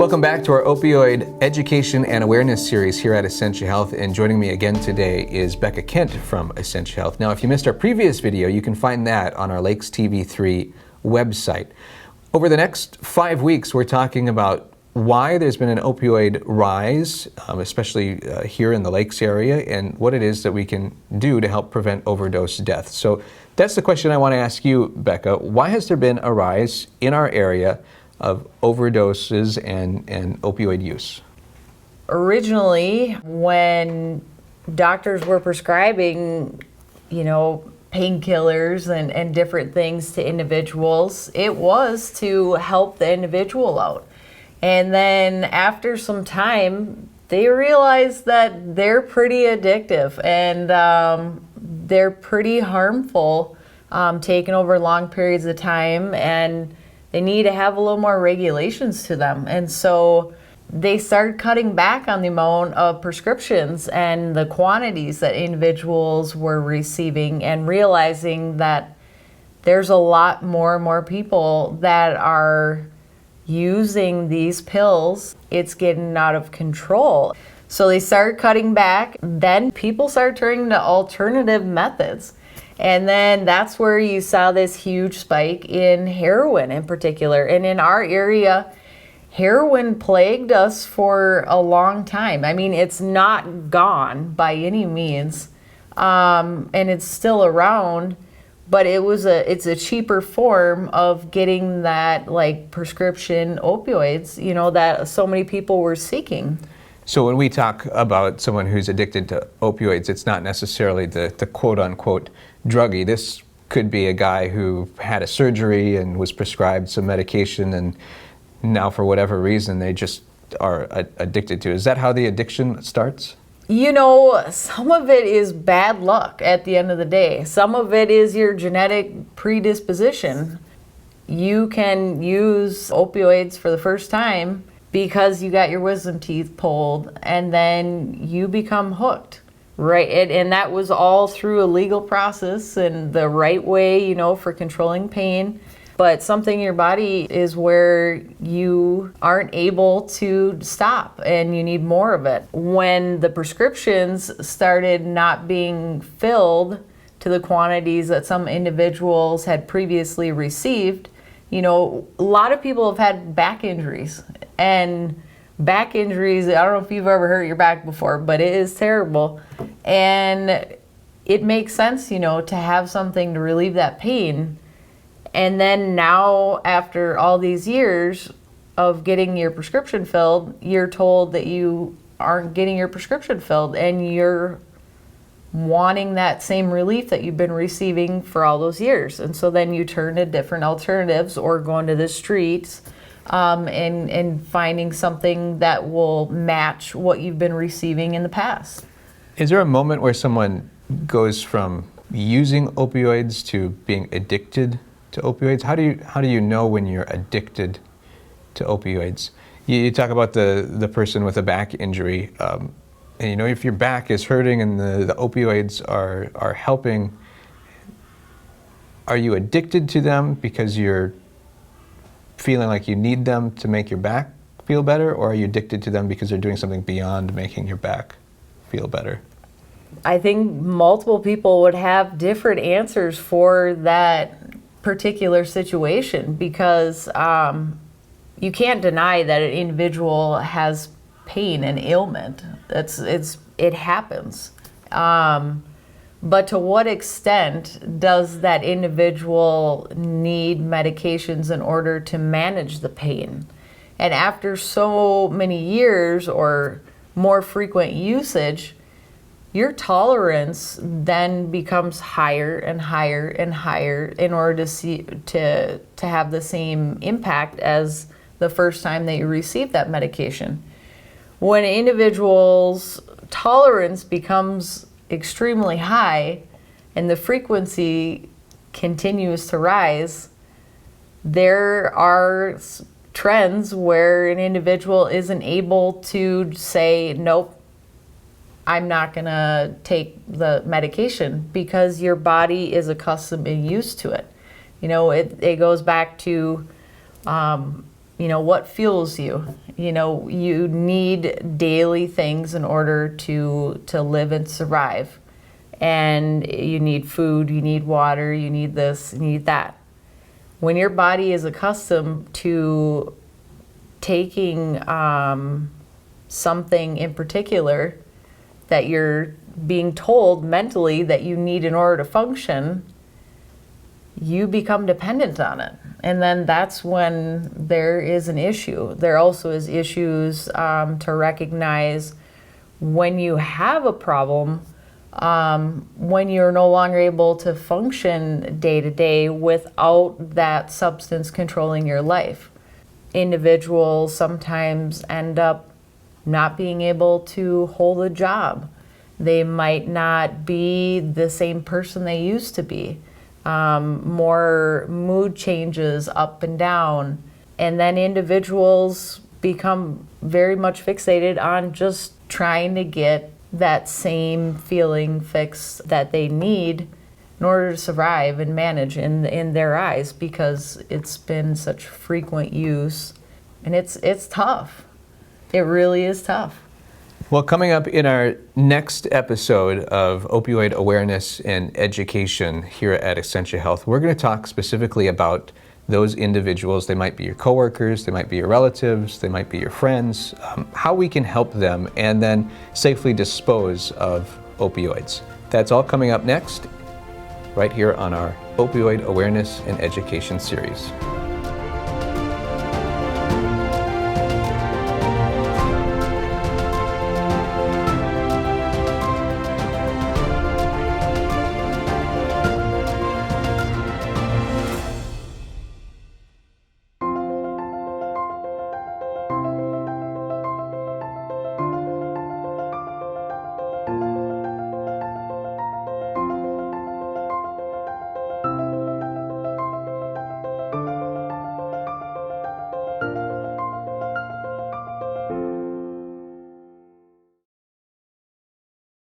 Welcome back to our opioid education and awareness series here at Essentia Health. And joining me again today is Becca Kent from Essentia Health. Now, if you missed our previous video, you can find that on our Lakes TV3 website. Over the next 5 weeks, we're talking about why there's been an opioid rise, especially here in the Lakes area, and what it is that we can do to help prevent overdose deaths. So that's the question I want to ask you, Becca. Why has there been a rise in our area of overdoses and opioid use? Originally, when doctors were prescribing, painkillers and different things to individuals, it was to help the individual out. And then after some time, they realized that they're pretty addictive and they're pretty harmful, taken over long periods of time, and they need to have a little more regulations to them. And so they started cutting back on the amount of prescriptions and the quantities that individuals were receiving, and realizing that there's a lot more and more people that are using these pills. It's getting out of control. So they started cutting back. Then people started turning to alternative methods. And then that's where you saw this huge spike in heroin in particular. And in our area, heroin plagued us for a long time. I mean, it's not gone by any means, and it's still around, but it's a cheaper form of getting that prescription opioids, that so many people were seeking. So when we talk about someone who's addicted to opioids, it's not necessarily the quote-unquote druggie. This could be a guy who had a surgery and was prescribed some medication, and now for whatever reason they just are addicted to it. Is that how the addiction starts? Some of it is bad luck at the end of the day. Some of it is your genetic predisposition. You can use opioids for the first time because you got your wisdom teeth pulled, and then you become hooked, right? And that was all through a legal process and the right way, for controlling pain. But something in your body is where you aren't able to stop and you need more of it. When the prescriptions started not being filled to the quantities that some individuals had previously received, a lot of people have had back injuries. And back injuries, I don't know if you've ever hurt your back before, but it is terrible. And it makes sense, to have something to relieve that pain. And then now, after all these years of getting your prescription filled, you're told that you aren't getting your prescription filled, and you're wanting that same relief that you've been receiving for all those years. And so then you turn to different alternatives or going to the streets and finding something that will match what you've been receiving in the past. Is there a moment where someone goes from using opioids to being addicted to opioids? How do you know when you're addicted to opioids? You talk about the person with a back injury, and if your back is hurting and the opioids are helping, are you addicted to them because you're feeling like you need them to make your back feel better, or are you addicted to them because they're doing something beyond making your back feel better? I think multiple people would have different answers for that particular situation, because you can't deny that an individual has pain and ailment. It happens. But to what extent does that individual need medications in order to manage the pain? And after so many years or more frequent usage, your tolerance then becomes higher and higher and higher in order to have the same impact as the first time that you received that medication. When an individual's tolerance becomes extremely high and the frequency continues to rise, there are trends where an individual isn't able to say, nope, I'm not going to take the medication, because your body is accustomed and used to it. It goes back to what fuels you? You need daily things in order to live and survive. And you need food, you need water, you need this, you need that. When your body is accustomed to taking something in particular that you're being told mentally that you need in order to function, you become dependent on it. And then that's when there is an issue. There also is issues to recognize when you have a problem, when you're no longer able to function day to day without that substance controlling your life. Individuals sometimes end up not being able to hold a job. They might not be the same person they used to be. More mood changes up and down. And then individuals become very much fixated on just trying to get that same feeling fix that they need in order to survive and manage in their eyes, because it's been such frequent use. And it's tough. It really is tough. Well, coming up in our next episode of Opioid Awareness and Education here at Essentia Health, we're going to talk specifically about those individuals. They might be your coworkers, they might be your relatives, they might be your friends, how we can help them and then safely dispose of opioids. That's all coming up next, right here on our Opioid Awareness and Education series.